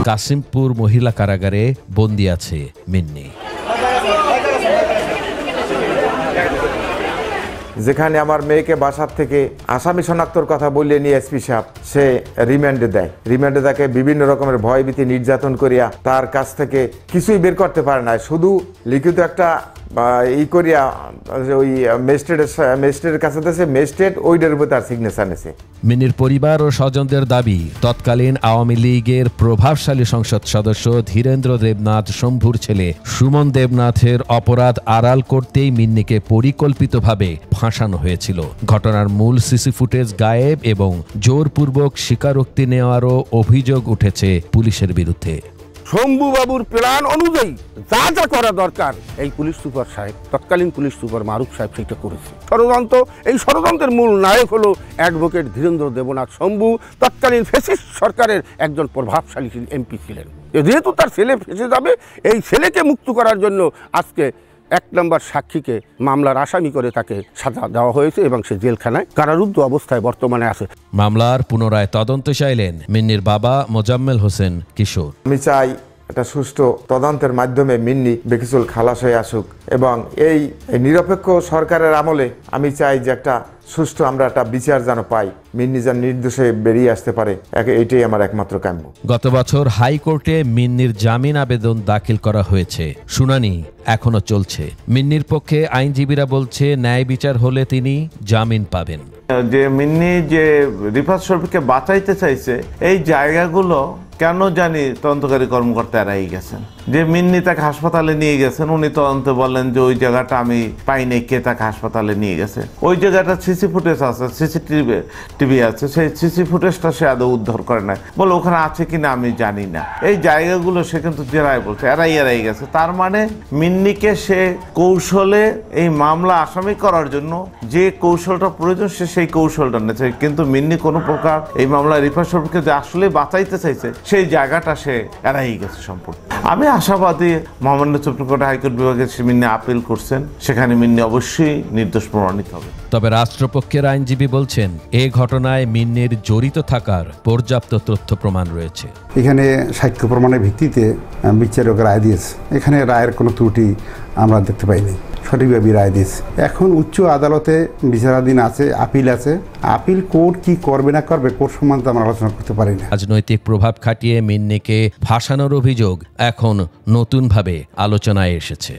কাশিমপুর মহিলা কারাগারে বন্দী আছে মিন্নি। যেখানে আমার মেয়েকে বাসার থেকে আসামি শনাক্তর কথা বললে নিয়ে এসপি সাহেব সে রিমান্ডে দেয়। রিমান্ডে তাকে বিভিন্ন রকমের ভয়ভীতি নির্যাতন করিয়া তার কাছ থেকে কিছুই বের করতে পারে না, শুধু লিখিত একটা করিয়া ওই ম্যাজিস্ট্রেটের কাছে দিয়েছে, ম্যাজিস্ট্রেট ওইটার উপর তার সিগনেচার নিয়েছে। মিন্নির পরিবার ও স্বজনদের দাবি, তৎকালীন আওয়ামী লীগের প্রভাবশালী সংসদ সদস্য ধীরেন্দ্র দেবনাথ শম্ভুর ছেলে সুমন দেবনাথের অপরাধ আড়াল করতেই মিন্নিকে পরিকল্পিতভাবে ফাঁসানো হয়েছিল। ঘটনার মূল সিসি ফুটেজ গায়েব এবং জোরপূর্বক স্বীকারোক্তি নেওয়ারও অভিযোগ উঠেছে পুলিশের বিরুদ্ধে। শম্ভু বাবুর প্ল্যান অনুযায়ী যা যা করা দরকার এই পুলিশ সুপার সাহেব, তৎকালীন পুলিশ সুপার মারুফ সাহেব সেটা করেছে। ষড়যন্ত্র, এই ষড়যন্ত্রের মূল নায়ক হলো অ্যাডভোকেট ধীরেন্দ্র দেবনাথ শম্ভু, তৎকালীন ফ্যাসিস্ট সরকারের একজন প্রভাবশালী এমপি ছিলেন। যেহেতু তার ছেলে ফেঁসে যাবে, এই ছেলেকে মুক্ত করার জন্য আজকে 1 নম্বর সাক্ষীকে মামলার আসামি করে তাকে সাজা দেওয়া হয়েছে এবং সে জেলখানায় কারারুদ্ধ অবস্থায় বর্তমানে আছে। মামলার পুনরায় তদন্ত চাইলেন মিন্নির বাবা মোজাম্মেল হোসেন কিশোর। আমি চাই একটা সুষ্ঠু তদন্তের মাধ্যমে মিন্নি বেকিসুল খালাস হয়ে আসুক এবং এই নিরপেক্ষ সরকারের আমলে আমি চাই যে একটা সুষ্ঠু আমরা একটা বিচার যেন পাই, মিন্নি যেন নির্দোষে বেরিয়ে আসতে পারে, এটাই আমার একমাত্র কাম্য। গত বছর হাইকোর্টে মিন্নির জামিন আবেদন দাখিল করা হয়েছে, শুনানি এখনো চলছে। মিন্নির পক্ষে আইনজীবীরা বলছে ন্যায় বিচার হলে তিনি জামিন পাবেন। যে মিন্নি যে রিফাত শরীফকে বাঁচাইতে চাইছে, এই জায়গাগুলো কেন জানি তদন্তকারী কর্মকর্তা এড়াই গেছেন। যে মিন্নি তাকে হাসপাতালে নিয়ে গেছেন, উনি তদন্তে বললেন যে ওই জায়গাটা আমি পাইনি, কে তাকে হাসপাতালে নিয়ে গেছে। ওই জায়গাটা সিসি ফুটেজ আছে, সিসিটিভি আছে, সেই সিসি ফুটেজটা সে আদৌ উদ্ধার করে না, বলে ওখানে আছে কিনা আমি জানি না। এই জায়গাগুলো সে কিন্তু জেরায় বলছে, এড়াই গেছে। তার মানে মিন্নিকে সে কৌশলে এই মামলা আসামি করার জন্য যে কৌশলটা প্রয়োজন সে সেই কৌশলটা নিয়েছে, কিন্তু মিন্নি কোনো প্রকার এই মামলা রিফাত শরীফকে যে আসলে বাঁচাইতে চাইছে সেই জায়গাটা সে এড়াই গেছে সম্পূর্ণ। আমি আশাবাদী মহামান্য সুপ্রিম কোর্ট হাইকোর্ট বিভাগে মিন্নি আপিল করছেন, সেখানে মিন্নি অবশ্যই নির্দোষ প্রমাণিত হবে। তবে রাষ্ট্রপক্ষের আইনজীবী বলছেন এই ঘটনায় মিন্নির জড়িত থাকার পর্যাপ্ত তথ্য প্রমাণ রয়েছে। এখানে সাক্ষ্য প্রমাণের ভিত্তিতে বিচারক রায় দিয়েছে, এখানে রায়ের কোনো ত্রুটি আমরা দেখতে পাইনি, সঠিকভাবে রায় দিয়েছে। এখন উচ্চ আদালতে বিচারাধীন আছে, আপিল আছে। আপিল কোর্ট কি করবে না করবে, কোর্ট সম্বন্ধে আমরা আলোচনা করতে পারি না। রাজনৈতিক প্রভাব খাটিয়ে মিন্নিকে ফাঁসানোর অভিযোগ এখন নতুনভাবে আলোচনায় এসেছে।